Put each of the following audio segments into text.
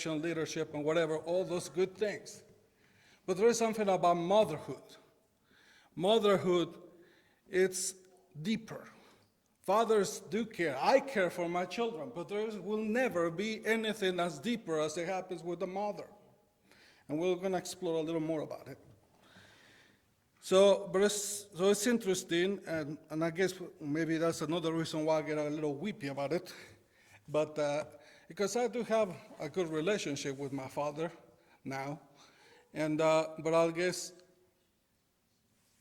protection, leadership, and whatever, all those good things. But there is something about motherhood. Motherhood, it's deeper. Fathers do care. I care for my children, but there will never be anything as deeper as it happens with the mother. And we're going to explore a little more about it. So it's interesting, and I guess maybe that's another reason why I get a little weepy about it. But because I do have a good relationship with my father now, and but I guess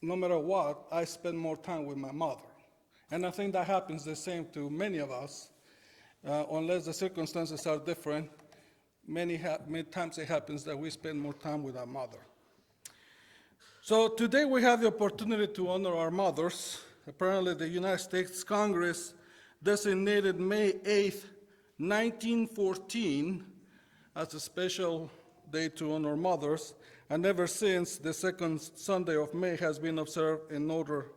no matter what, I spend more time with my mother. And I think that happens the same to many of us, unless the circumstances are different. Many times it happens that we spend more time with our mother. So today we have the opportunity to honor our mothers. Apparently the United States Congress designated May 8th, 1914 as a special day to honor mothers, and ever since, the second Sunday of May has been observed in order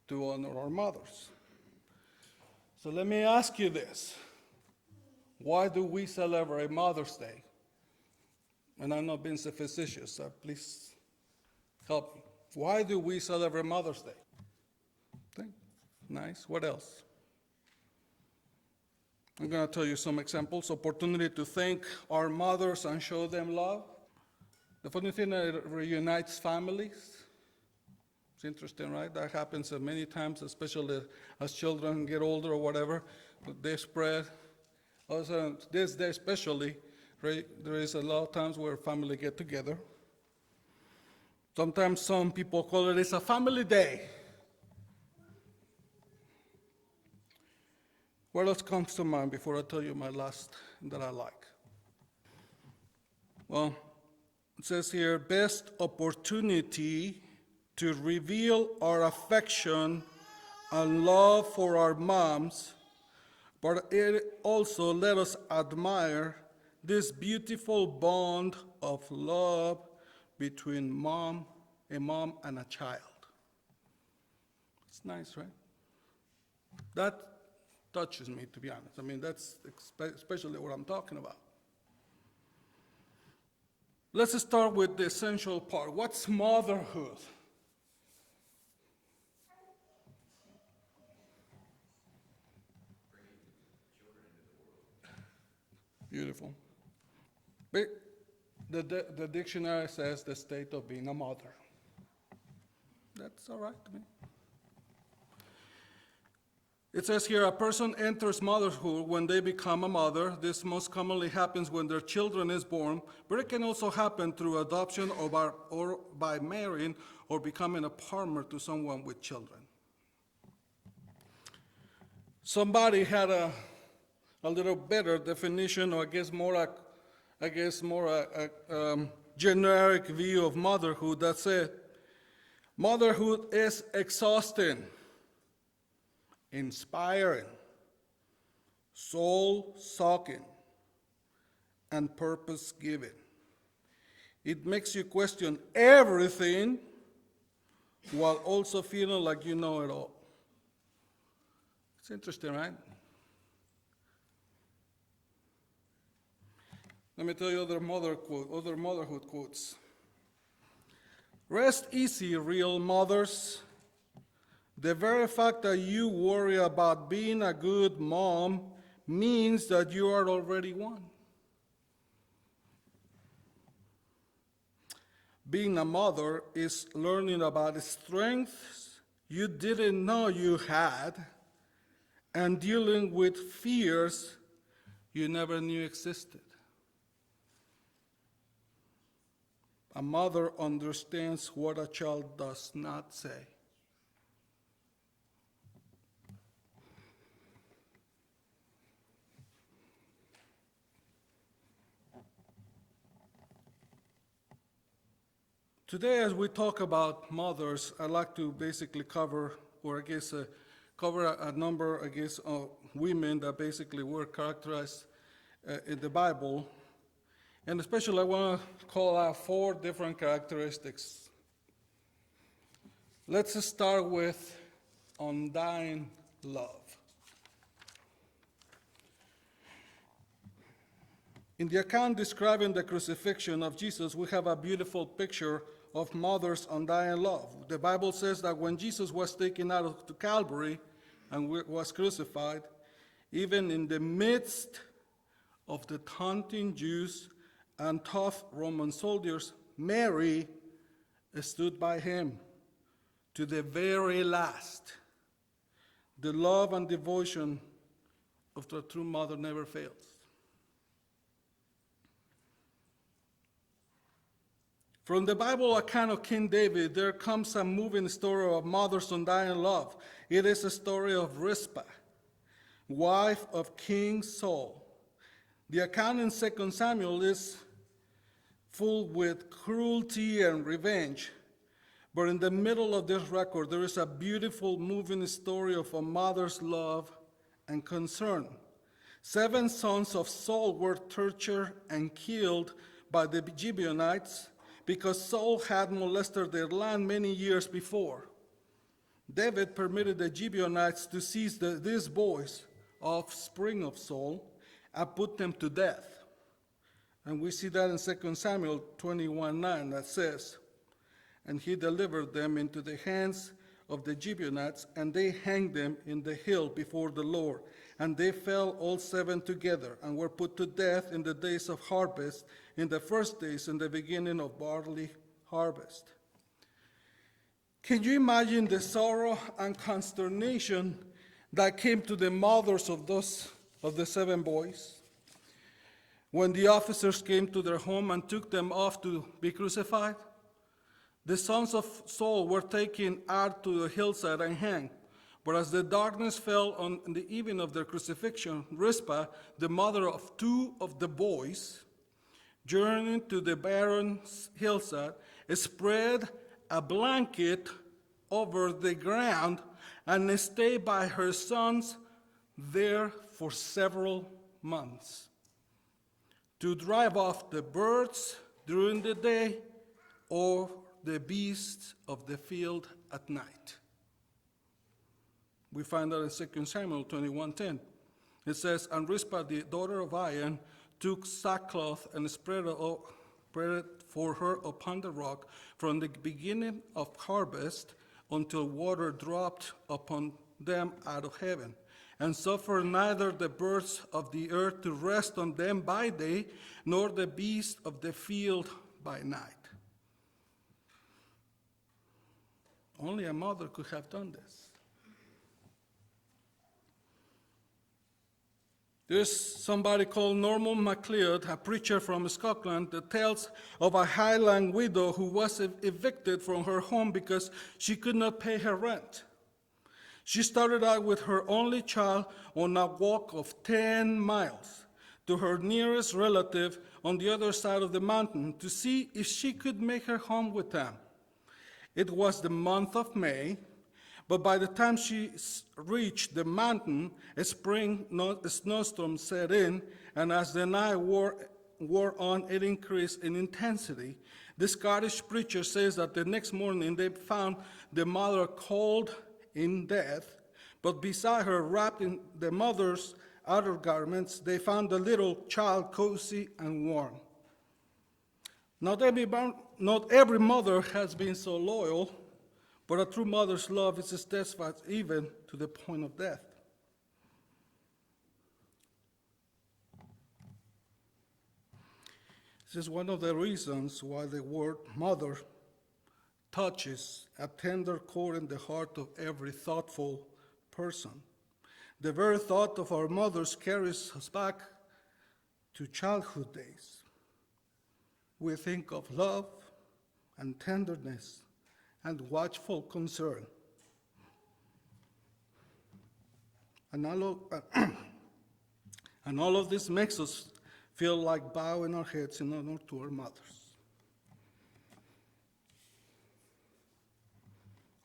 to honor our mothers. So let me ask you this. Why do we celebrate Mother's Day? And I'm not being so facetious, so please help me. Why do we celebrate Mother's Day? Okay. Nice. What else? I'm going to tell you some examples. Opportunity to thank our mothers and show them love. The funny thing, it reunites families. It's interesting, right? That happens many times, especially as children get older or whatever. They spread. Also, this day especially, right, there is a lot of times where family get together. Sometimes some people call it a family day. What else comes to mind before I tell you my last that I like? Well, it says here, best opportunity to reveal our affection and love for our moms, but it also let us admire this beautiful bond of love between a mom and a child. It's nice, right? That touches me, to be honest. I mean, that's especially what I'm talking about. Let's start with the essential part. What's motherhood? Beautiful. The dictionary says the state of being a mother. That's all right to me. It says here, a person enters motherhood when they become a mother. This most commonly happens when their children is born, but it can also happen through adoption or by marrying or becoming a partner to someone with children. Somebody had a little better definition, or I guess more generic view of motherhood that said, motherhood is exhausting, inspiring, soul-sucking, and purpose-giving. It makes you question everything while also feeling like you know it all. It's interesting, right? Let me tell you other motherhood quotes. Rest easy, real mothers. The very fact that you worry about being a good mom means that you are already one. Being a mother is learning about strengths you didn't know you had and dealing with fears you never knew existed. A mother understands what a child does not say. Today, as we talk about mothers, I'd like to basically cover, or I guess cover a number, of women that basically were characterized in the Bible. And especially I want to call out 4 different characteristics. Let's start with undying love. In the account describing the crucifixion of Jesus, we have a beautiful picture of mother's undying love. The Bible says that when Jesus was taken out to Calvary and was crucified, even in the midst of the taunting Jews and tough Roman soldiers, Mary stood by him to the very last. The love and devotion of the true mother never fails. From the Bible account of King David, there comes a moving story of mother's undying love. It is a story of Rizpah, wife of King Saul. The account in 2 Samuel is full with cruelty and revenge. But in the middle of this record, there is a beautiful, moving story of a mother's love and concern. 7 sons of Saul were tortured and killed by the Gibeonites because Saul had molested their land many years before. David permitted the Gibeonites to seize these boys, offspring of Saul, and put them to death. And we see that in 2 Samuel 21:9 that says, "And he delivered them into the hands of the Gibeonites, and they hanged them in the hill before the Lord. And they fell all 7 together, and were put to death in the days of harvest, in the first days in the beginning of barley harvest." Can you imagine the sorrow and consternation that came to the mothers of the 7 boys when the officers came to their home and took them off to be crucified? The sons of Saul were taken out to the hillside and hanged. But as the darkness fell on the evening of their crucifixion, Rizpah, the mother of 2 of the boys, journeying to the barren hillside, spread a blanket over the ground and stayed by her sons there for several months to drive off the birds during the day or the beasts of the field at night. We find that in 2 Samuel 21:10. It says, "And Rizpah, the daughter of Aiah, took sackcloth and spread it for her upon the rock from the beginning of harvest until water dropped upon them out of heaven, and suffered neither the birds of the earth to rest on them by day, nor the beasts of the field by night." Only a mother could have done this. There's somebody called Norman MacLeod, a preacher from Scotland, that tells of a Highland widow who was evicted from her home because she could not pay her rent. She started out with her only child on a walk of 10 miles to her nearest relative on the other side of the mountain to see if she could make her home with them. It was the month of May, but by the time she reached the mountain, a snowstorm set in, and as the night wore on, it increased in intensity. The Scottish preacher says that the next morning they found the mother cold in death, but beside her, wrapped in the mother's outer garments, they found the little child cozy and warm. Not every mother has been so loyal, but a true mother's love is steadfast even to the point of death. This is one of the reasons why the word mother touches a tender chord in the heart of every thoughtful person. The very thought of our mothers carries us back to childhood days. We think of love and tenderness and watchful concern. And all of this makes us feel like bowing our heads in honor to our mothers.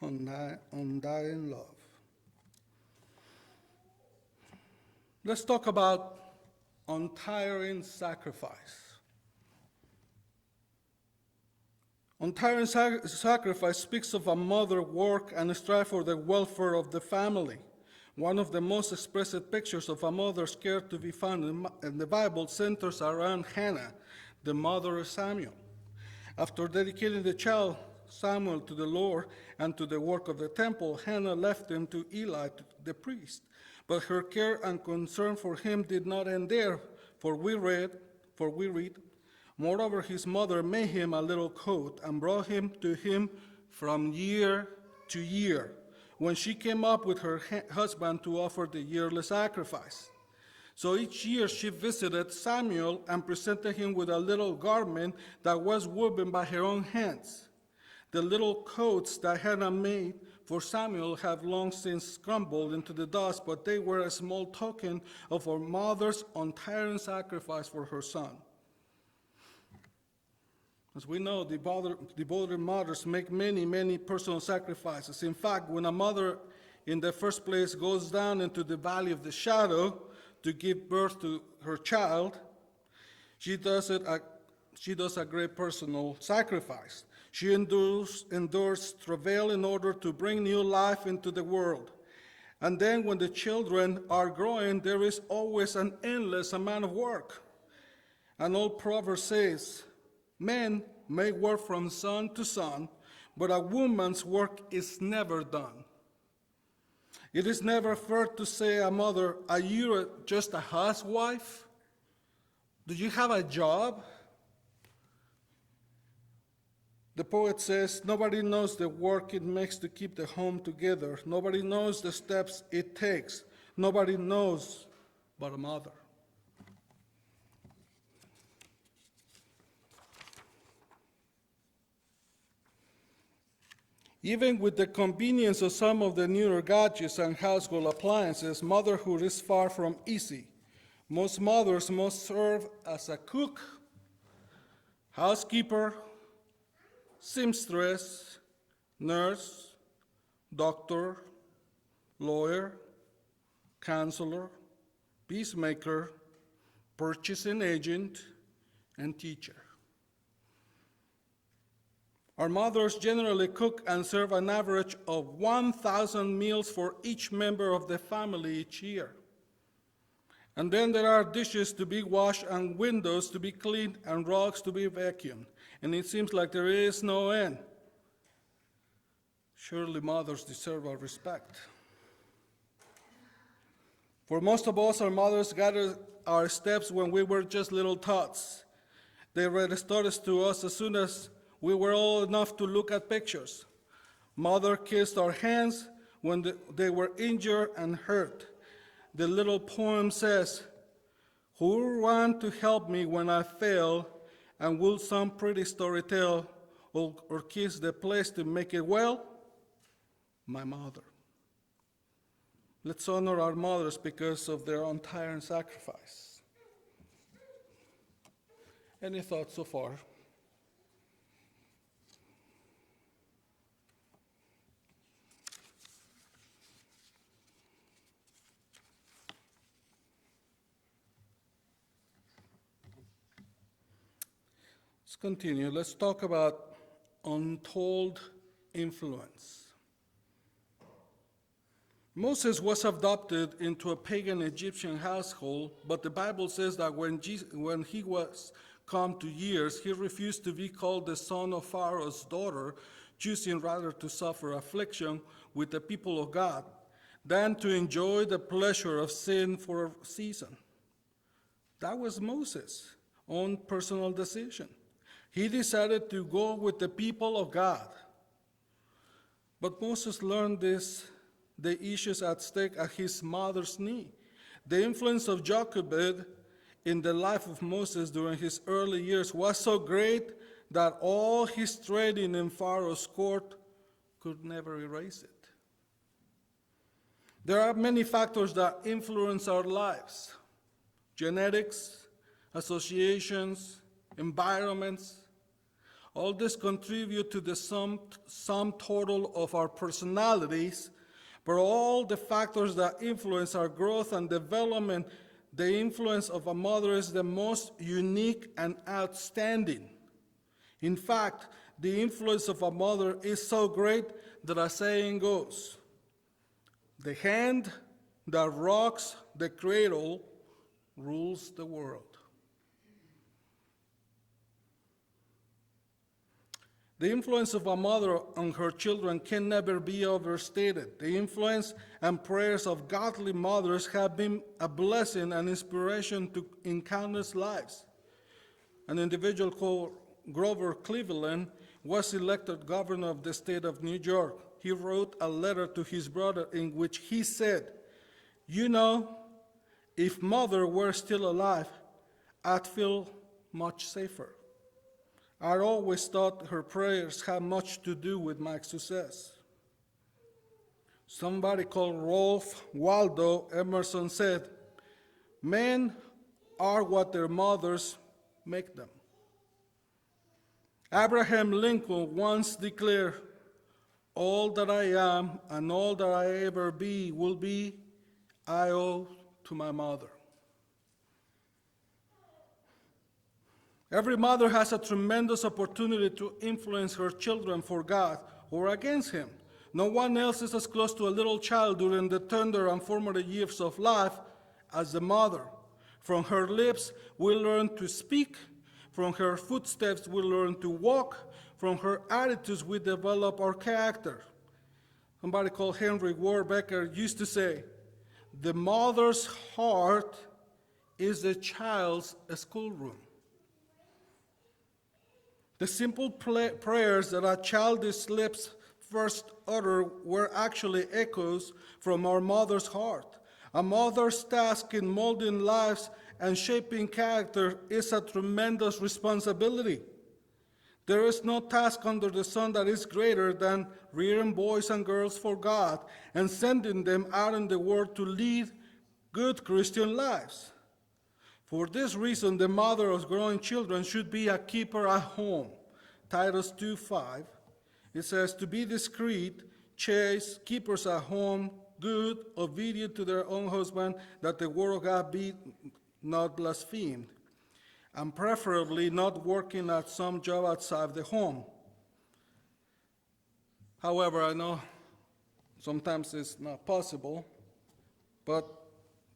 Undying love. Let's talk about untiring sacrifice. Untiring sacrifice speaks of a mother work and strive for the welfare of the family. One of the most expressive pictures of a mother's care to be found in the Bible centers around Hannah, the mother of Samuel. After dedicating the child Samuel to the Lord and to the work of the temple, Hannah left him to Eli, the priest. But her care and concern for him did not end there, for we read, moreover, his mother made him a little coat and brought him to him from year to year, when she came up with her husband to offer the yearly sacrifice. So each year she visited Samuel and presented him with a little garment that was woven by her own hands. The little coats that Hannah made for Samuel have long since crumbled into the dust, but they were a small token of her mother's untiring sacrifice for her son. As we know, devoted mothers make many, many personal sacrifices. In fact, when a mother in the first place goes down into the valley of the shadow to give birth to her child, she does a great personal sacrifice. She endures travail in order to bring new life into the world. And then when the children are growing, there is always an endless amount of work. An old proverb says, men may work from sun to sun, but a woman's work is never done. It is never fair to say a mother, are you just a housewife? Do you have a job? The poet says, nobody knows the work it makes to keep the home together. Nobody knows the steps it takes. Nobody knows but a mother. Even with the convenience of some of the newer gadgets and household appliances, motherhood is far from easy. Most mothers must serve as a cook, housekeeper, seamstress, nurse, doctor, lawyer, counselor, peacemaker, purchasing agent, and teacher. Our mothers generally cook and serve an average of 1,000 meals for each member of the family each year. And then there are dishes to be washed and windows to be cleaned and rugs to be vacuumed. And it seems like there is no end. Surely mothers deserve our respect. For most of us, our mothers guided our steps when we were just little tots. They read stories to us as soon as we were old enough to look at pictures. Mother kissed our hands when they were injured and hurt. The little poem says, who will want to help me when I fail, and will some pretty story tell, or kiss the place to make it well? My mother. Let's honor our mothers because of their untiring sacrifice. Any thoughts so far? Let's continue. Let's talk about untold influence. Moses was adopted into a pagan Egyptian household, but the Bible says that when he was come to years, he refused to be called the son of Pharaoh's daughter, choosing rather to suffer affliction with the people of God than to enjoy the pleasure of sin for a season. That was Moses' own personal decision. He decided to go with the people of God. But Moses learned the issues at stake at his mother's knee. The influence of Jochebed in the life of Moses during his early years was so great that all his training in Pharaoh's court could never erase it. There are many factors that influence our lives: genetics, associations, environments. All this contribute to the sum total of our personalities, but all the factors that influence our growth and development, the influence of a mother is the most unique and outstanding. In fact, the influence of a mother is so great that a saying goes, the hand that rocks the cradle rules the world. The influence of a mother on her children can never be overstated. The influence and prayers of godly mothers have been a blessing and inspiration in countless lives. An individual called Grover Cleveland was elected governor of the state of New York. He wrote a letter to his brother in which he said, "You know, if mother were still alive, I'd feel much safer. I always thought her prayers had much to do with my success." Somebody called Ralph Waldo Emerson said, "Men are what their mothers make them." Abraham Lincoln once declared, "All that I am and all that I ever be will be, I owe to my mother." Every mother has a tremendous opportunity to influence her children for God or against Him. No one else is as close to a little child during the tender and formative years of life as the mother. From her lips, we learn to speak. From her footsteps, we learn to walk. From her attitudes, we develop our character. Somebody called Henry Ward Becker used to say, "The mother's heart is the child's schoolroom." The simple prayers that a child's lips first utter were actually echoes from our mother's heart. A mother's task in molding lives and shaping character is a tremendous responsibility. There is no task under the sun that is greater than rearing boys and girls for God and sending them out in the world to lead good Christian lives. For this reason, the mother of growing children should be a keeper at home. Titus 2:5, it says, "To be discreet, chaste, keepers at home, good, obedient to their own husband, that the word of God be not blasphemed, and preferably not working at some job outside the home." However, I know sometimes it's not possible, but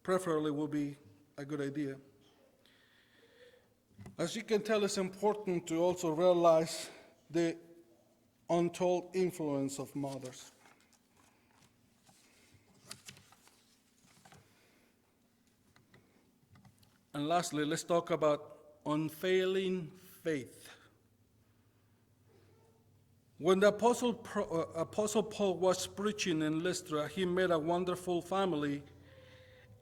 preferably would be a good idea. As you can tell, it's important to also realize the untold influence of mothers. And lastly, let's talk about unfailing faith. When the Apostle Paul was preaching in Lystra, he met a wonderful family,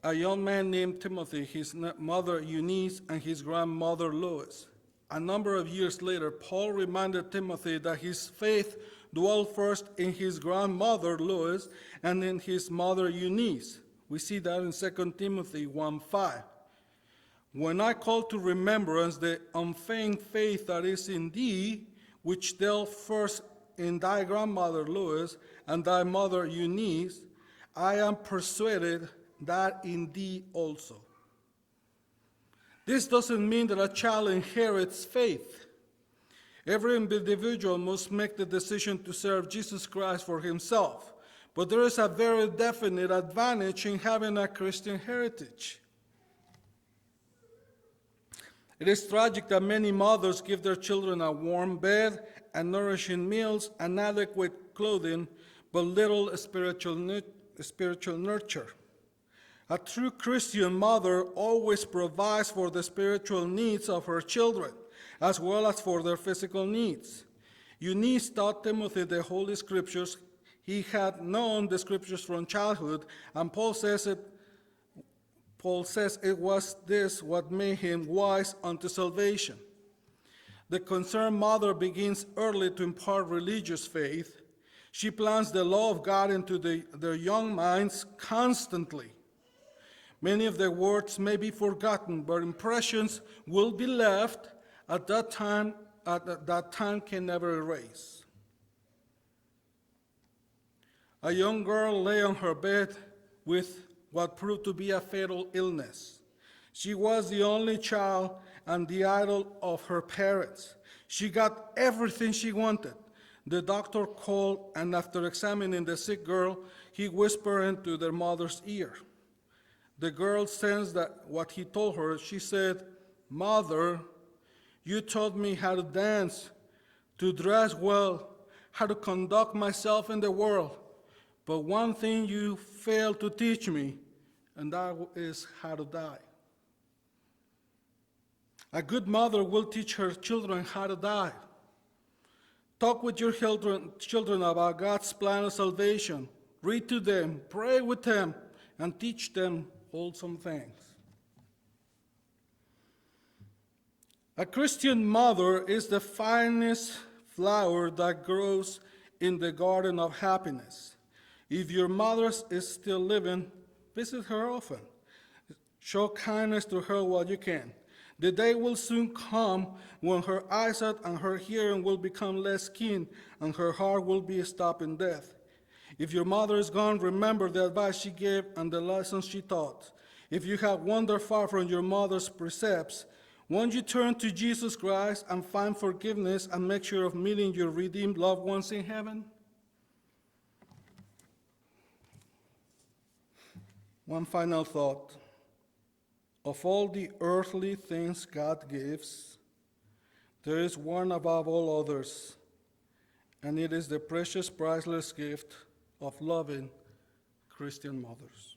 a young man named Timothy, his mother Eunice, and his grandmother Lois. A number of years later, Paul reminded Timothy that his faith dwelt first in his grandmother Lois and in his mother Eunice. We see that in 2 Timothy 1:5. "When I call to remembrance the unfailing faith that is in thee, which dwelt first in thy grandmother Lois and thy mother Eunice, I am persuaded that in thee also." This doesn't mean that a child inherits faith. Every individual must make the decision to serve Jesus Christ for himself, but there is a very definite advantage in having a Christian heritage. It is tragic that many mothers give their children a warm bed and nourishing meals and adequate clothing, but little spiritual nurture. A true Christian mother always provides for the spiritual needs of her children, as well as for their physical needs. Eunice taught Timothy the Holy Scriptures. He had known the Scriptures from childhood, and Paul says it was this what made him wise unto salvation. The concerned mother begins early to impart religious faith. She plants the law of God into their young minds constantly. Many of their words may be forgotten, but impressions will be left at that time can never erase. A young girl lay on her bed with what proved to be a fatal illness. She was the only child and the idol of her parents. She got everything she wanted. The doctor called, and after examining the sick girl, he whispered into their mother's ear, the girl sensed that what he told her. She said, "Mother, you taught me how to dance, to dress well, how to conduct myself in the world. But one thing you failed to teach me, and that is how to die." A good mother will teach her children how to die. Talk with your children about God's plan of salvation. Read to them, pray with them, and teach them wholesome things. A Christian mother is the finest flower that grows in the garden of happiness. If your mother is still living, visit her often. Show kindness to her while you can. The day will soon come when her eyesight and her hearing will become less keen and her heart will be stopped in death. If your mother is gone, remember the advice she gave and the lessons she taught. If you have wandered far from your mother's precepts, won't you turn to Jesus Christ and find forgiveness and make sure of meeting your redeemed loved ones in heaven? One final thought. Of all the earthly things God gives, there is one above all others, and it is the precious, priceless gift of loving Christian mothers.